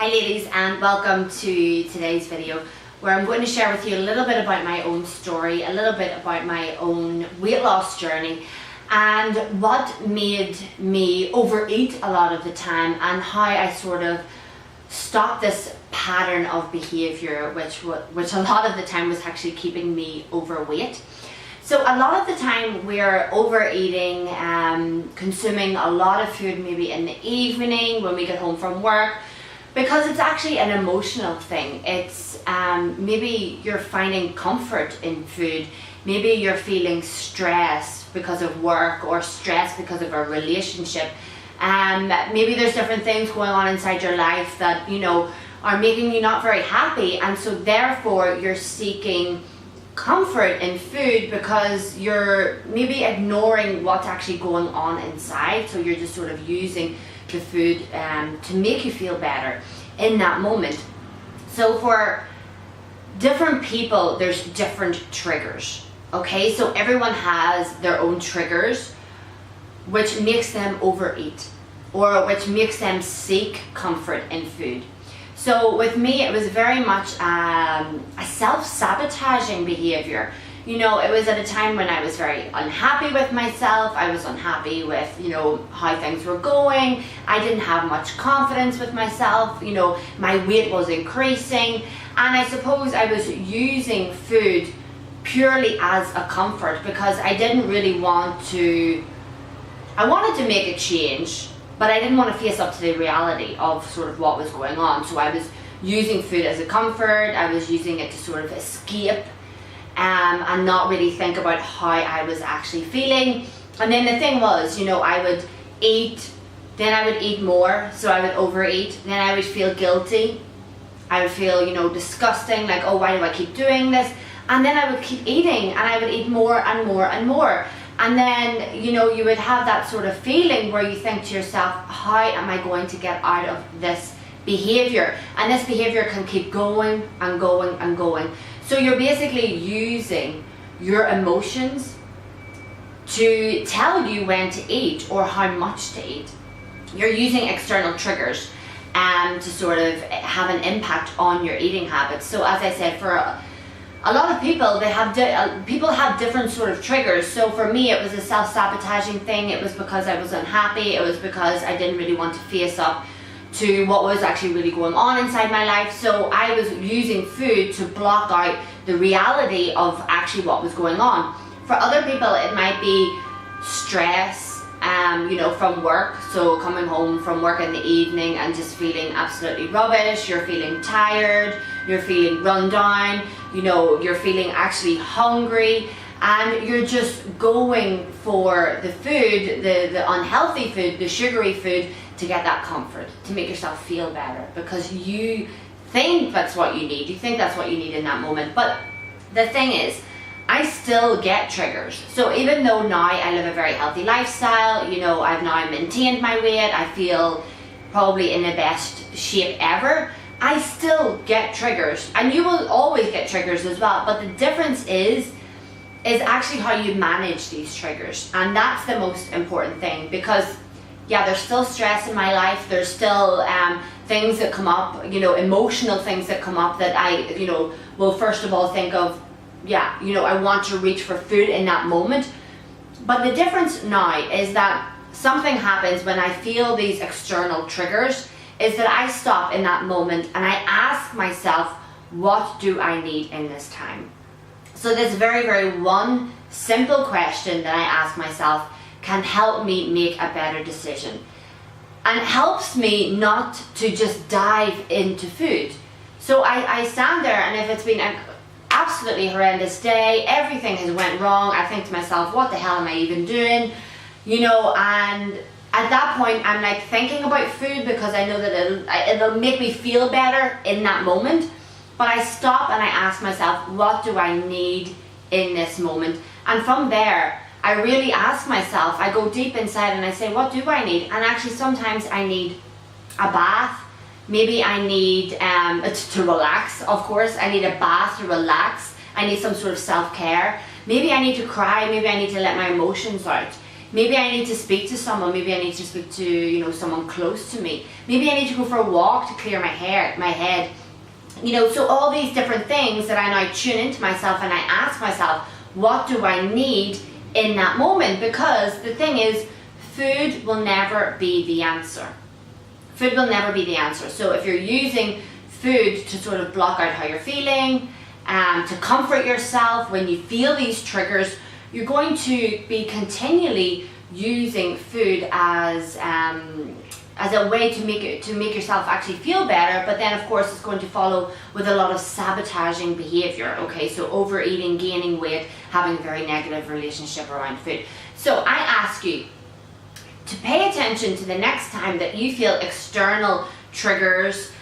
Hi ladies, and welcome to today's video where I'm going to share with you a little bit about my own story, a little bit about my own weight loss journey and what made me overeat a lot of the time and how I sort of stopped this pattern of behaviour which a lot of the time was actually keeping me overweight. So a lot of the time we're overeating, consuming a lot of food maybe in the evening when we get home from work, because it's actually an emotional thing. It's maybe you're finding comfort in food, maybe you're feeling stress because of work or stress because of a relationship. Maybe there's different things going on inside your life that are making you not very happy, and so therefore you're seeking comfort in food because you're maybe ignoring what's actually going on inside. So you're just sort of using the food to make you feel better in that moment. So for different people there's different triggers, okay? So everyone has their own triggers which makes them overeat or which makes them seek comfort in food. So with me, it was very much a self-sabotaging behavior. It was at a time when I was very unhappy with myself. I was unhappy with, how things were going. I didn't have much confidence with myself. My weight was increasing. And I suppose I was using food purely as a comfort because I didn't really I wanted to make a change, but I didn't want to face up to the reality of sort of what was going on. So I was using food as a comfort. I was using it to sort of escape and not really think about how I was actually feeling. And then the thing was, I would eat, then I would eat more, so I would overeat, then I would feel guilty. I would feel, disgusting, like, oh, why do I keep doing this? And then I would keep eating, and I would eat more and more and more. And then, you would have that sort of feeling where you think to yourself, how am I going to get out of this behavior? And this behavior can keep going and going and going. So you're basically using your emotions to tell you when to eat or how much to eat. You're using external triggers to sort of have an impact on your eating habits. So as I said, for a lot of people, people have different sort of triggers. So for me, it was a self-sabotaging thing. It was because I was unhappy. It was because I didn't really want to face up to what was actually really going on inside my life. So I was using food to block out the reality of actually what was going on. For other people, it might be stress, from work. So coming home from work in the evening and just feeling absolutely rubbish. You're feeling tired. You're feeling run down. You're feeling actually hungry. And you're just going for the food, the unhealthy food, the sugary food, to get that comfort, to make yourself feel better, because you think that's what you need. You think that's what you need in that moment. But the thing is, I still get triggers. So even though now I live a very healthy lifestyle, I've now maintained my weight, I feel probably in the best shape ever, I still get triggers. And you will always get triggers as well. But the difference is actually how you manage these triggers. And that's the most important thing, because yeah, there's still stress in my life. There's still things that come up, emotional things that come up that I, will first of all think of, yeah, I want to reach for food in that moment. But the difference now is that something happens when I feel these external triggers, is that I stop in that moment and I ask myself, what do I need in this time? So this very, very one simple question that I ask myself can help me make a better decision, and helps me not to just dive into food. So I stand there, and if it's been an absolutely horrendous day, everything has went wrong, I think to myself, what the hell am I even doing? And at that point I'm like thinking about food because I know that it'll make me feel better in that moment. But I stop and I ask myself, what do I need in this moment? And from there, I really ask myself, I go deep inside and I say, what do I need? And actually sometimes I need a bath. Maybe I need to relax, of course. I need a bath to relax. I need some sort of self-care. Maybe I need to cry. Maybe I need to let my emotions out. Maybe I need to speak to someone. Maybe I need to speak to, you know, someone close to me. Maybe I need to go for a walk to clear my head. You know, so all these different things that I now tune into myself, and I ask myself, what do I need in that moment? Because the thing is, food will never be the answer. Food will never be the answer. So if you're using food to sort of block out how you're feeling, to comfort yourself when you feel these triggers, you're going to be continually using food as a way to make yourself actually feel better. But then of course it's going to follow with a lot of sabotaging behavior. Okay, so overeating, gaining weight, having a very negative relationship around food. So I ask you to pay attention to the next time that you feel external triggers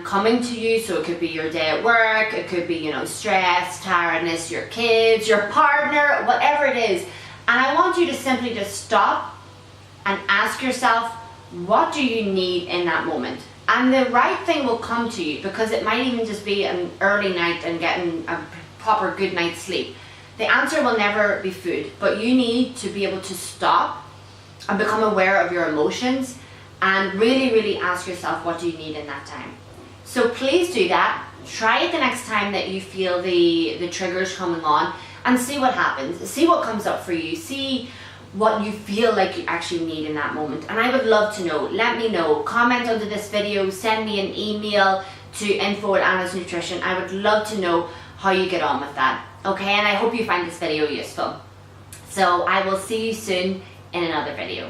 coming to you. So it could be your day at work, it could be, you know, stress, tiredness, your kids, your partner, whatever it is. And I want you to simply just stop and ask yourself, what do you need in that moment? And the right thing will come to you, because it might even just be an early night and getting a proper good night's sleep. The answer will never be food, but you need to be able to stop and become aware of your emotions and really, really ask yourself, what do you need in that time? So please do that. Try it the next time that you feel the triggers coming on, and see what happens. See what comes up for you. See what you feel like you actually need in that moment. And I would love to know. Let me know. Comment under this video. Send me an email to info@Anna'sNutrition. I would love to know how you get on with that. Okay, and I hope you find this video useful. So I will see you soon in another video.